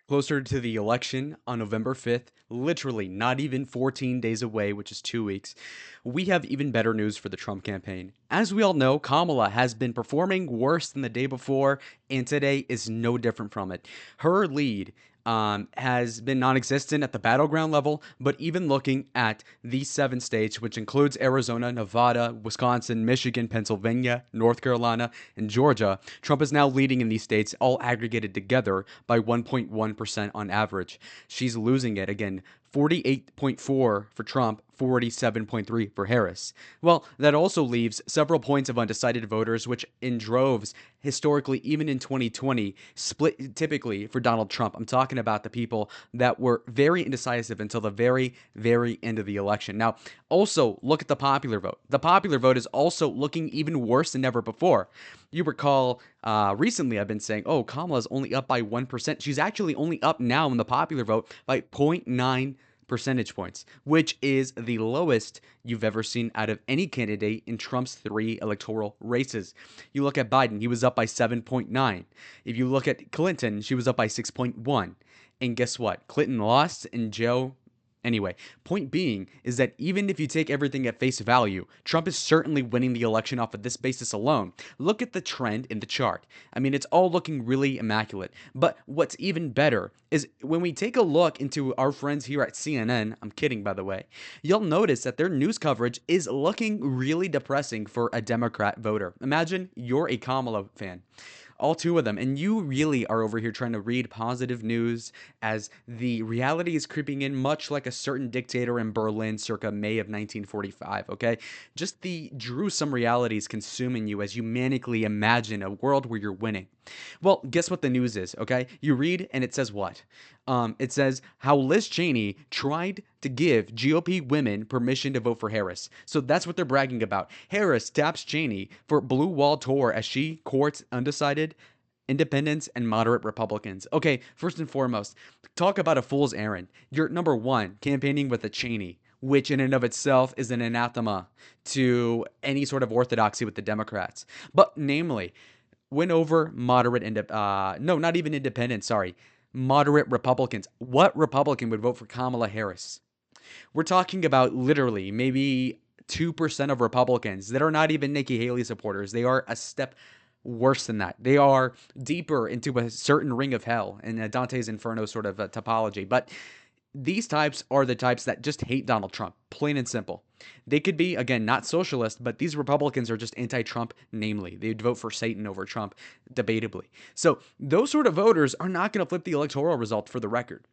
Closer to the election on November 5th, literally not even 14 days away, which is 2 weeks, we have even better news for the Trump campaign. As we all know, Kamala has been performing worse than the day before, and today is no different from it. Her lead has been non existent at the battleground level, but even looking at these 7 states, which includes Arizona, Nevada, Wisconsin, Michigan, Pennsylvania, North Carolina, and Georgia, Trump is now leading in these states, all aggregated together by 1.1% on average. She's losing it again. 48.4 for Trump, 47.3 for Harris. Well, that also leaves several points of undecided voters, which in droves, historically, even in 2020, split typically for Donald Trump. I'm talking about the people that were very indecisive until the very, very end of the election. Now, also look at the popular vote. The popular vote is also looking even worse than ever before. You recall recently I've been saying, oh, Kamala's only up by 1%. She's actually only up now in the popular vote by 0.9 percentage points, which is the lowest you've ever seen out of any candidate in Trump's 3 electoral races. You look at Biden, he was up by 7.9. If you look at Clinton, she was up by 6.1. And guess what? Clinton lost and Joe. Anyway, point being is that even if you take everything at face value, Trump is certainly winning the election off of this basis alone. Look at the trend in the chart. I mean, it's all looking really immaculate. But what's even better is when we take a look into our friends here at CNN, I'm kidding by the way, you'll notice that their news coverage is looking really depressing for a Democrat voter. Imagine you're a Kamala fan, all 2 of them, and you really are over here trying to read positive news as the reality is creeping in, much like a certain dictator in Berlin circa May of 1945. Okay, just the gruesome realities consuming you as you manically imagine a world where you're winning. Well, guess what the news is, okay? You read and it says what? It says how Liz Cheney tried to give GOP women permission to vote for Harris. So that's what they're bragging about. Harris taps Cheney for blue wall tour as she courts undecided independents and moderate Republicans. Okay, first and foremost, talk about a fool's errand. You're number one, campaigning with a Cheney, which in and of itself is an anathema to any sort of orthodoxy with the Democrats. But namely, win over moderate, no, not even independents, sorry, moderate Republicans. What Republican would vote for Kamala Harris? We're talking about literally maybe 2% of Republicans that are not even Nikki Haley supporters. They are a step worse than that. They are deeper into a certain ring of hell in a Dante's Inferno sort of a topology. But these types are the types that just hate Donald Trump, plain and simple. They could be, again, not socialist, but these Republicans are just anti Trump, namely. They'd vote for Satan over Trump, debatably. So those sort of voters are not going to flip the electoral result for the record.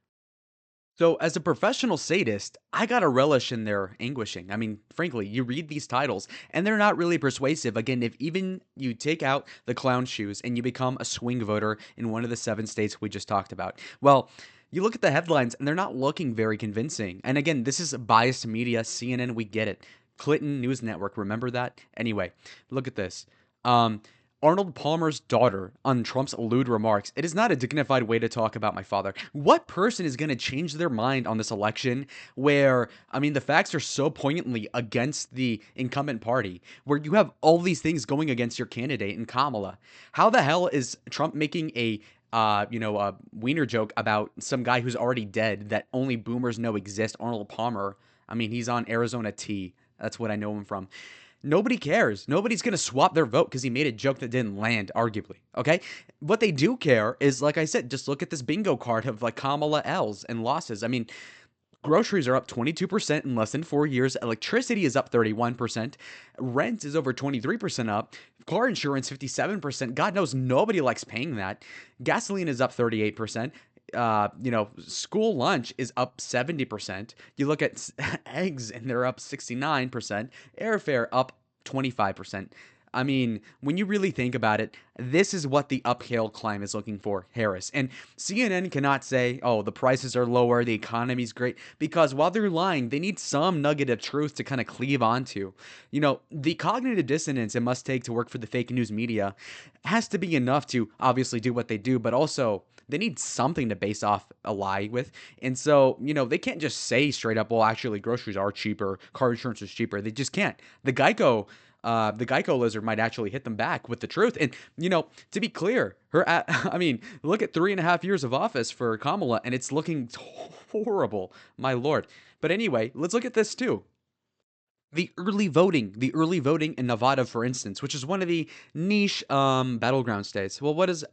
So, as a professional sadist, I got a relish in their anguishing. I mean, frankly, you read these titles and they're not really persuasive. Again, if even you take out the clown shoes and you become a swing voter in one of the 7 states we just talked about, well, you look at the headlines and they're not looking very convincing. And again, this is biased media, CNN, we get it. Clinton News Network, remember that? Anyway, look at this. Um, Arnold Palmer's daughter on Trump's lewd remarks. It is not a dignified way to talk about my father. What person is going to change their mind on this election where, I mean, the facts are so poignantly against the incumbent party, where you have all these things going against your candidate in Kamala? How the hell is Trump making a wiener joke about some guy who's already dead that only boomers know exists, Arnold Palmer? I mean, he's on Arizona Tea. That's what I know him from. Nobody cares. Nobody's going to swap their vote because he made a joke that didn't land, arguably. Okay? What they do care is, like I said, just look at this bingo card of like Kamala L's and losses. I mean, groceries are up 22% in less than 4 years. Electricity is up 31%. Rent is over 23% up. Car insurance 57%. God knows nobody likes paying that. Gasoline is up 38%. School lunch is up 70%. You look at eggs and they're up 69%. Airfare up 25%. I mean, when you really think about it, this is what the uphill climb is looking for, Harris. And CNN cannot say, oh, the prices are lower, the economy's great, because while they're lying, they need some nugget of truth to kind of cleave onto. The cognitive dissonance it must take to work for the fake news media has to be enough to obviously do what they do, but also they need something to base off a lie with. And so, they can't just say straight up, well, actually, groceries are cheaper, car insurance is cheaper. They just can't. The Geico the Geico lizard might actually hit them back with the truth. And, to be clear, I mean, look at 3.5 years of office for Kamala, and it's looking horrible, my lord. But anyway, let's look at this too. The early voting in Nevada, for instance, which is one of the niche battleground states. Well, what does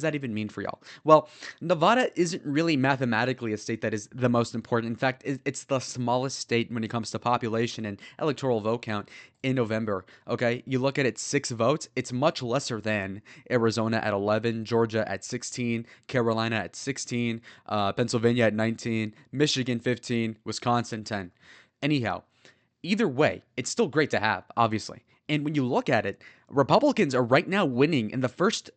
that even mean for y'all? Well, Nevada isn't really mathematically a state that is the most important. In fact, it's the smallest state when it comes to population and electoral vote count in November. Okay, you look at its 6 votes, it's much lesser than Arizona at 11, Georgia at 16, Carolina at 16, Pennsylvania at 19, Michigan 15, Wisconsin 10. Anyhow, either way, it's still great to have, obviously. And when you look at it, Republicans are right now winning in the first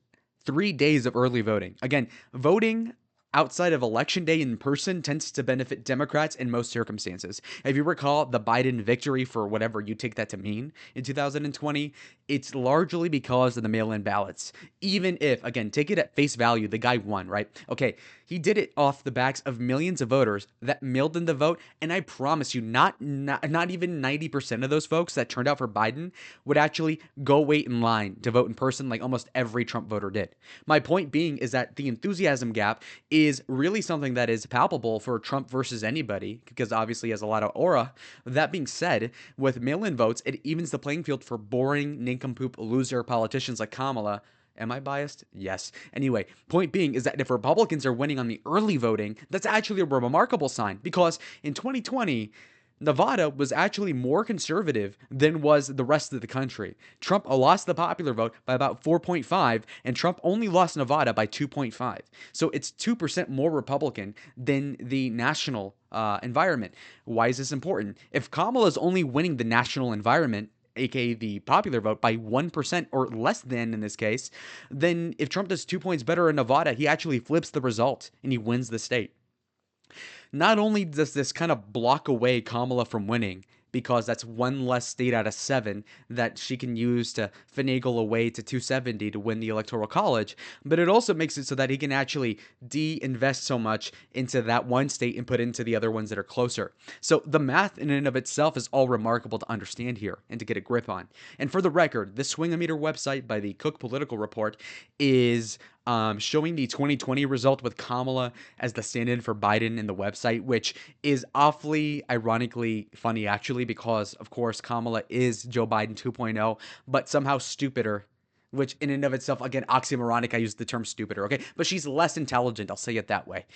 3 days of early voting. Again, voting outside of election day in person tends to benefit Democrats in most circumstances. If you recall the Biden victory, for whatever you take that to mean, in 2020, it's largely because of the mail in ballots. Even if, again, take it at face value, the guy won, right? Okay, he did it off the backs of millions of voters that mailed in the vote. And I promise you, not even 90% of those folks that turned out for Biden would actually go wait in line to vote in person like almost every Trump voter did. My point being is that the enthusiasm gap is really something that is palpable for Trump versus anybody, because obviously he has a lot of aura. That being said, with mail-in votes, it evens the playing field for boring, nincompoop, loser politicians like Kamala. Am I biased? Yes. Anyway, point being is that if Republicans are winning on the early voting, that's actually a remarkable sign, because in 2020, Nevada was actually more conservative than was the rest of the country. Trump lost the popular vote by about 4.5, and Trump only lost Nevada by 2.5. So it's 2% more Republican than the national environment. Why is this important? If Kamala is only winning the national environment, aka the popular vote, by 1% or less than in this case, then if Trump does 2 points better in Nevada, he actually flips the result and he wins the state. Not only does this kind of block away Kamala from winning, because that's one less state out of 7 that she can use to finagle away to 270 to win the Electoral College, but it also makes it so that he can actually de-invest so much into that one state and put into the other ones that are closer. So the math in and of itself is all remarkable to understand here and to get a grip on. And for the record, the Swingometer website by the Cook Political Report is showing the 2020 result with Kamala as the stand-in for Biden in the website, which is awfully ironically funny, actually, because, of course, Kamala is Joe Biden 2.0, but somehow stupider, which in and of itself, again, oxymoronic. I use the term stupider, okay? But she's less intelligent, I'll say it that way.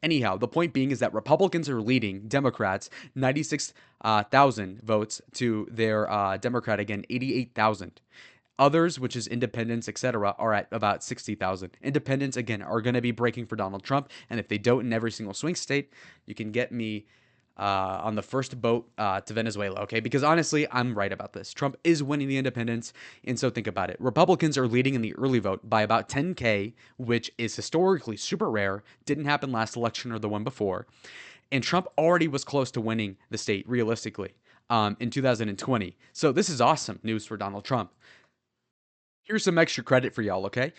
Anyhow, the point being is that Republicans are leading Democrats 96,000 votes to their Democrat, again, 88,000. Others, which is independents, etc., are at about 60,000. Independents, again, are going to be breaking for Donald Trump. And if they don't in every single swing state, you can get me on the first boat to Venezuela, okay? Because honestly, I'm right about this. Trump is winning the independents. And so think about it. Republicans are leading in the early vote by about 10K, which is historically super rare. Didn't happen last election or the one before. And Trump already was close to winning the state, realistically, in 2020. So this is awesome news for Donald Trump. Here's some extra credit for y'all, okay?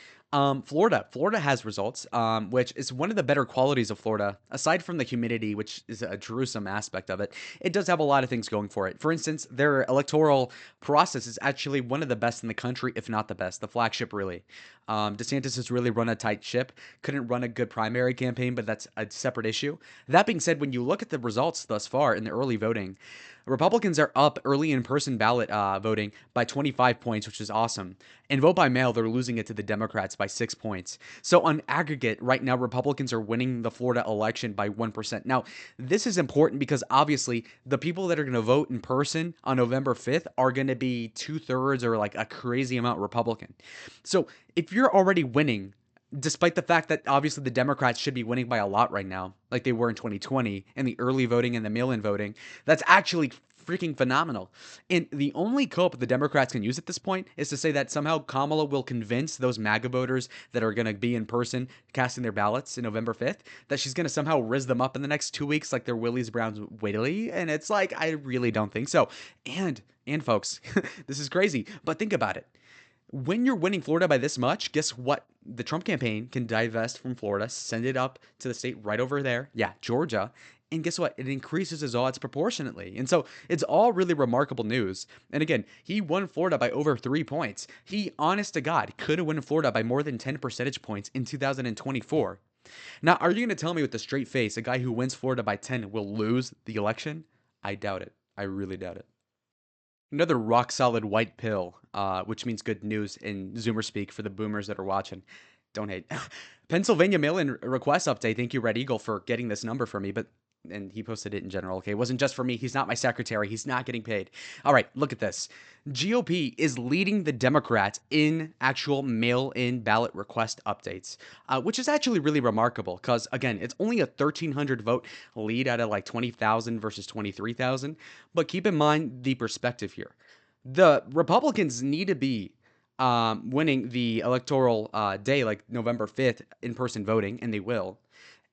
Florida has results, which is one of the better qualities of Florida. Aside from the humidity, which is a gruesome aspect of it, it does have a lot of things going for it. For instance, their electoral process is actually one of the best in the country, if not the best, the flagship, really. DeSantis has really run a tight ship, couldn't run a good primary campaign, but that's a separate issue. That being said, when you look at the results thus far in the early voting, Republicans are up early in-person ballot voting by 25 points, which is awesome. And vote by mail, they're losing it to the Democrats by 6 points. So on aggregate, right now, Republicans are winning the Florida election by 1%. Now, this is important because obviously the people that are going to vote in person on November 5th are going to be 2/3 or like a crazy amount Republican. So if you're already winning, despite the fact that obviously the Democrats should be winning by a lot right now, like they were in 2020, in the early voting and the mail-in voting, that's actually freaking phenomenal. And the only cope the Democrats can use at this point is to say that somehow Kamala will convince those MAGA voters that are going to be in person casting their ballots in November 5th that she's going to somehow riz them up in the next 2 weeks like they're Willie's Brown's Whittley. And it's like, I really don't think so. And folks, this is crazy, but think about it. When you're winning Florida by this much, guess what? The Trump campaign can divest from Florida, send it up to the state right over there. Yeah, Georgia. And guess what? It increases his odds proportionately. And so it's all really remarkable news. And again, he won Florida by over 3 points. He, honest to God, could have won Florida by more than 10 percentage points in 2024. Now, are you going to tell me with a straight face a guy who wins Florida by 10 will lose the election? I doubt it. I really doubt it. Another rock solid white pill, which means good news in Zoomer speak for the boomers that are watching. Don't hate. Pennsylvania mail-in request update. Thank you, Red Eagle, for getting this number for me. But and he posted it in general. Okay, it wasn't just for me. He's not my secretary. He's not getting paid. All right, look at this. GOP is leading the Democrats in actual mail-in ballot request updates, which is actually really remarkable because, again, it's only a 1,300 vote lead out of like 20,000 versus 23,000. But keep in mind the perspective here. The Republicans need to be winning the electoral day, like November 5th, in-person voting, and they will.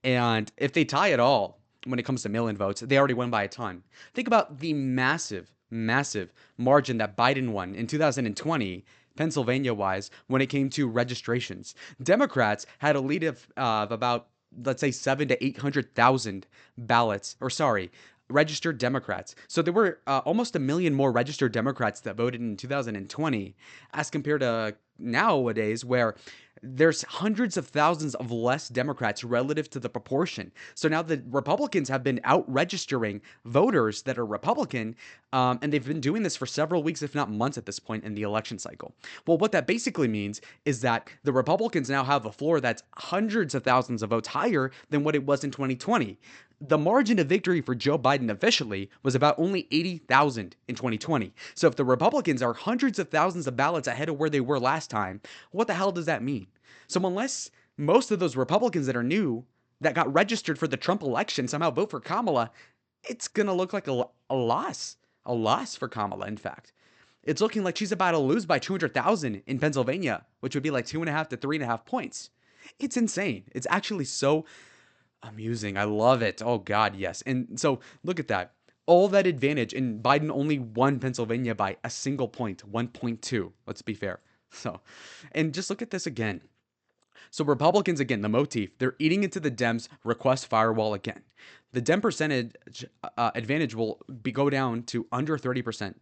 And if they tie it all, when it comes to mail-in votes, they already won by a ton. Think about the massive, massive margin that Biden won in 2020, Pennsylvania-wise, when it came to registrations. Democrats had a lead of about, let's say, 700,000 to 800,000 ballots, or sorry, registered Democrats. So there were almost 1 million more registered Democrats that voted in 2020 as compared to nowadays where there's hundreds of thousands of less Democrats relative to the proportion. So now the Republicans have been out registering voters that are Republican, and they've been doing this for several weeks, if not months at this point in the election cycle. Well, what that basically means is that the Republicans now have a floor that's hundreds of thousands of votes higher than what it was in 2020. The margin of victory for Joe Biden officially was about only 80,000 in 2020. So if the Republicans are hundreds of thousands of ballots ahead of where they were last time, what the hell does that mean? So unless most of those Republicans that are new that got registered for the Trump election somehow vote for Kamala, it's going to look like a loss. A loss for Kamala, in fact. It's looking like she's about to lose by 200,000 in Pennsylvania, which would be like 2.5 to 3.5 points. It's insane. It's actually so amusing. I love it. Oh, God, yes. And so look at that. All that advantage, and Biden only won Pennsylvania by a single point, 1.2. Let's be fair. So, and just look at this again. So Republicans, again, the motif, they're eating into the Dems' request firewall again. The Dem percentage advantage will go down to under 30%.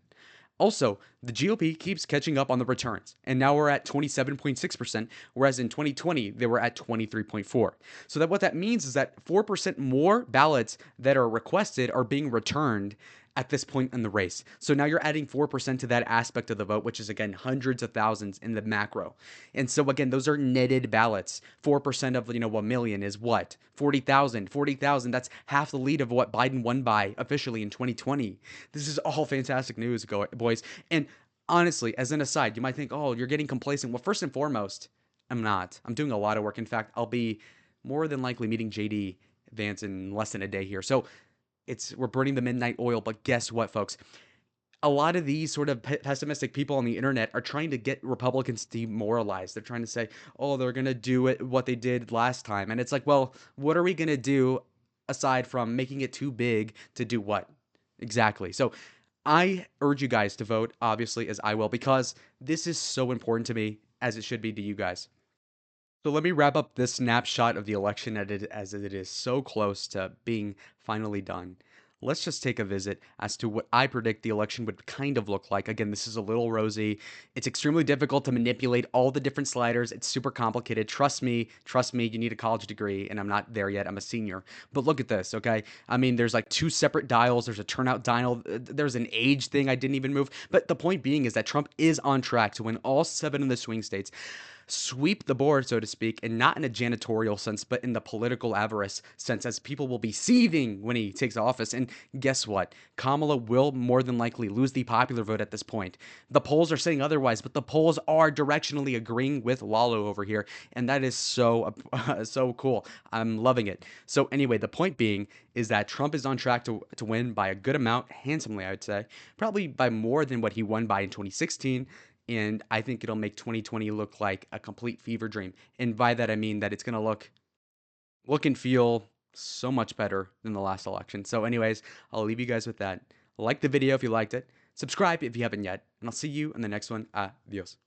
Also, the GOP keeps catching up on the returns, and now we're at 27.6%, whereas in 2020, they were at 23.4%. So that what that means is that 4% more ballots that are requested are being returned at this point in the race. So now you're adding 4% to that aspect of the vote, which is, again, hundreds of thousands in the macro. And so, again, those are netted ballots. 4% of, 1 million is what? 40,000. 40,000, that's half the lead of what Biden won by officially in 2020. This is all fantastic news, boys. And honestly, as an aside, you might think, oh, you're getting complacent. Well, first and foremost, I'm not. I'm doing a lot of work. In fact, I'll be more than likely meeting JD Vance in less than a day here. So we're burning the midnight oil, but guess what, folks? A lot of these sort of pessimistic people on the internet are trying to get Republicans demoralized. They're trying to say, oh, they're going to do it what they did last time. And it's like, well, what are we going to do aside from making it too big to do what? Exactly. So I urge you guys to vote, obviously, as I will, because this is so important to me, as it should be to you guys. So let me wrap up this snapshot of the election as it is so close to being finally done. Let's just take a visit as to what I predict the election would kind of look like. Again, this is a little rosy. It's extremely difficult to manipulate all the different sliders. It's super complicated. Trust me, you need a college degree, and I'm not there yet. I'm a senior. But look at this, okay? I mean, there's like 2 separate dials. There's a turnout dial. There's an age thing I didn't even move. But the point being is that Trump is on track to win all 7 of the swing states, sweep the board, so to speak, and not in a janitorial sense, but in the political avarice sense, as people will be seething when he takes office. And guess what? Kamala will more than likely lose the popular vote at this point. The polls are saying otherwise, but the polls are directionally agreeing with Lalo over here, and that is so so cool. I'm loving it. So anyway, the point being is that Trump is on track to win by a good amount, handsomely, I would say, probably by more than what he won by in 2016. And I think it'll make 2020 look like a complete fever dream. And by that, I mean that it's going to look and feel so much better than the last election. So anyways, I'll leave you guys with that. Like the video if you liked it. Subscribe if you haven't yet. And I'll see you in the next one. Adios.